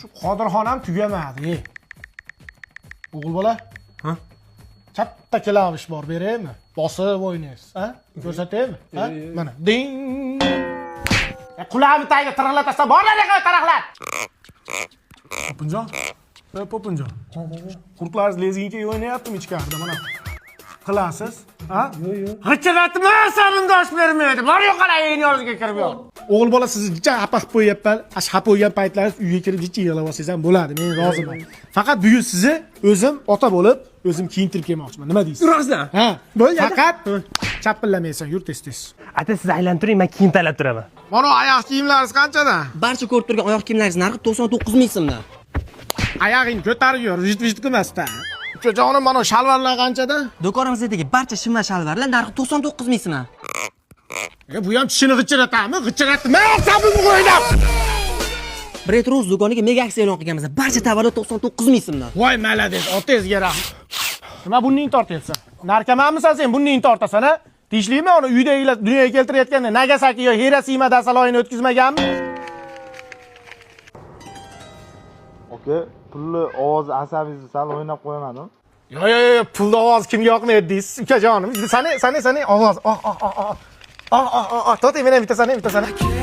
Shu Qodirxon ham tugamadi. O'g'il bola. Ha? Katta klavish bor, beraymi? Bosib o'ynaysiz, ha? Ko'rsataymi? Ha? Mana. Ding. Qulog'imni tagiga tiraqlatasam, borlar taraqlar. Popinjon. Popinjon. Qurtlar lezinga o'ynayaptimi ichkarida mana? Qilasiz, ha? Yo'q. G'ichiratma, sarindosh bermaydi. Bor yo'q qalay yozga kirib yo'q. O'g'il bola sizni jicha apaq qo'yapman. Ashab qo'ygan paytlaringiz uyga kirib jicha yig'lab olsangiz ham bo'ladi. Men roziman. Faqat bugun sizni o'zim ota bo'lib, o'zim kiyintirib kelmoqchiman. Nima deysiz? Rostdan. Ha, bo'ldi. Faqat chapillamaysan, yur tez-tez. Ata siz aylantiring, men kiyim tanlab turaman. Mana oyoq kiyimlaringiz qanchadan? Barcha ko'rib turgan oyoq kiyimlaringiz narxi 99 ming so'mdan. Oyog'ing ko'tarib yur, vijit qilmasdan. Ukajonim, mana shalvarlar qanchadan? Do'konimizdagi barcha shim va shalvarlar narxi 99 ming so'mdan. Bu ham tishini g'ichiratami? G'ichiratma, sabun o'ynab. Bret Rose do'koniga mega aksiya e'lon qilganmiz. Barcha tovarlar 99 ming so'mdan. Voy malades, otangizga rahmat. Nima bunning tortyapsan? Narkomanmisan sen, bunning tortasan, ha? Tishlikmi uni uydagilar dunyoga keltirayotganda Nagasaki yo Hiroshima dasaloyini o'tkazmaganmi? Oka, pulli ovoz asabingizni sal o'ynab qo'ymadim. Yo, pulni ovoz kimga yoqmaydi deysiz, ukajonim. Sani ovoz. To'xtang, meni bitta sani.